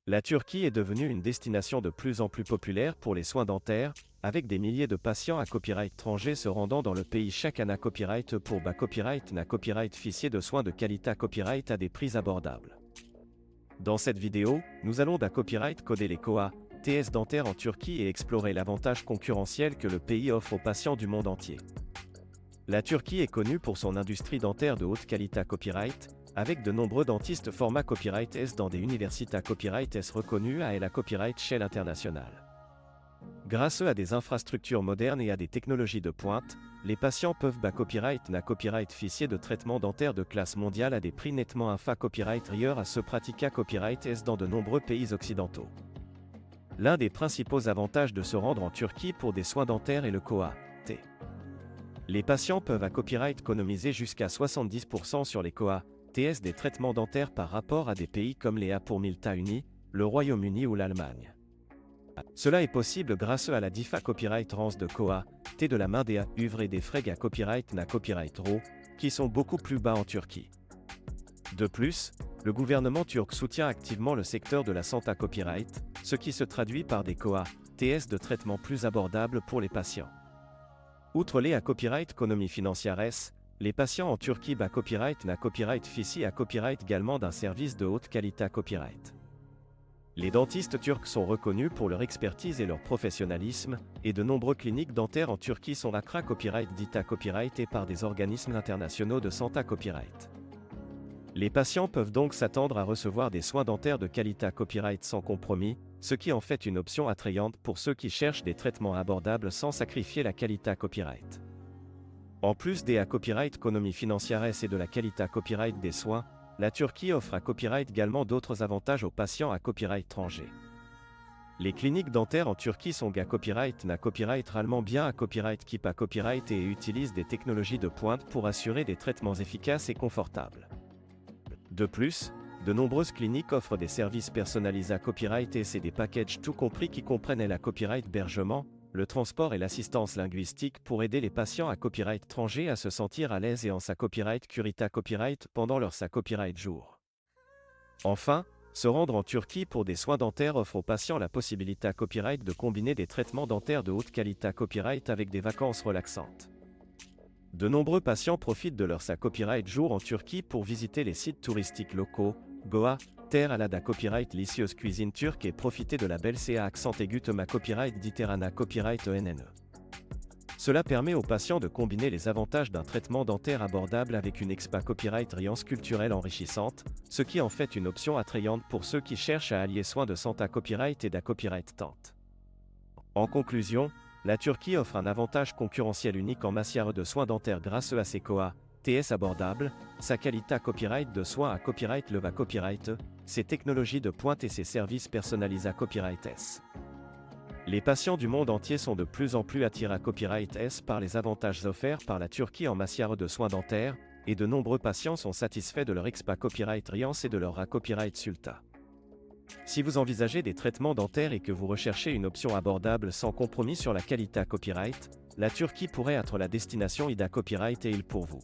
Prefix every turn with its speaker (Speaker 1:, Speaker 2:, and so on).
Speaker 1: La Turquie est devenue une destination de plus en plus populaire pour les soins dentaires, avec des milliers de patients à copyright étranger se rendant dans le pays chaque année. Copyright pour bas copyright na copyright ficier de soins de qualité copyright à des prix abordables. Dans cette vidéo, nous allons copyright coder les COA, TS dentaires en Turquie et explorer l'avantage concurrentiel que le pays offre aux patients du monde entier. La Turquie est connue pour son industrie dentaire de haute qualité copyright, avec de nombreux dentistes format copyright S dans des universités copyright S reconnues à la copyright Shell internationale. Grâce à des infrastructures modernes et à des technologies de pointe, les patients peuvent copyright na copyright ficier de traitement dentaire de classe mondiale à des prix nettement inférieurs copyright rieur à ceux pratiqués copyright S dans de nombreux pays occidentaux. L'un des principaux avantages de se rendre en Turquie pour des soins dentaires est le COA, T. Les patients peuvent copyright économiser jusqu'à 70% sur les COA, TS des traitements dentaires par rapport à des pays comme les États-Unis, le Royaume-Uni ou l'Allemagne. Cela est possible grâce à la DIFA Copyright Rance de COA, T de la main des uvres et des frais copyright na copyright RO, qui sont beaucoup plus bas en Turquie. De plus, le gouvernement turc soutient activement le secteur de la santé copyright, ce qui se traduit par des COA, TS de traitement plus abordables pour les patients. Outre les copyright économie financière S, les patients en Turquie copyright na copyright ficier à copyright également d'un service de haute qualité copyright. Les dentistes turcs sont reconnus pour leur expertise et leur professionnalisme, et de nombreuses cliniques dentaires en Turquie sont copyright dita copyright et par des organismes internationaux de santé copyright. Les patients peuvent donc s'attendre à recevoir des soins dentaires de qualité copyright sans compromis, ce qui en fait une option attrayante pour ceux qui cherchent des traitements abordables sans sacrifier la qualité copyright. En plus des copyright économie financière S et de la qualité copyright des soins, la Turquie offre à copyright également d'autres avantages aux patients à copyright étranger. Les cliniques dentaires en Turquie sont copyright na copyright réellement bien à copyright keep à copyright et utilisent des technologies de pointe pour assurer des traitements efficaces et confortables. De plus, de nombreuses cliniques offrent des services personnalisés à copyright et c'est des packages tout compris qui comprennent la copyright hébergement, le transport et l'assistance linguistique pour aider les patients à copyright étranger à se sentir à l'aise et en sa copyright curita copyright pendant leur sa copyright jour. Enfin, se rendre en Turquie pour des soins dentaires offre aux patients la possibilité à copyright de combiner des traitements dentaires de haute qualité copyright avec des vacances relaxantes. De nombreux patients profitent de leur sa copyright jour en Turquie pour visiter les sites touristiques locaux, Goa, Terre à la copyright Licieuse cuisine turque et profiter de la belle CA accent aigu ma copyright diterana copyright ENNE. Cela permet aux patients de combiner les avantages d'un traitement dentaire abordable avec une expa copyright riance culturelle enrichissante, ce qui en fait une option attrayante pour ceux qui cherchent à allier soins de santé copyright et copyright tente. En conclusion, la Turquie offre un avantage concurrentiel unique en matière de soins dentaires grâce à ses COA, TS abordables, sa qualité copyright de soins à copyright leva copyright, ses technologies de pointe et ses services personnalisés à copyright S. Les patients du monde entier sont de plus en plus attirés à copyright S par les avantages offerts par la Turquie en matière de soins dentaires, et de nombreux patients sont satisfaits de leur expa copyright riance et de leur copyright sulta. Si vous envisagez des traitements dentaires et que vous recherchez une option abordable sans compromis sur la qualité copyright, la Turquie pourrait être la destination IDA Copyright et il pour vous.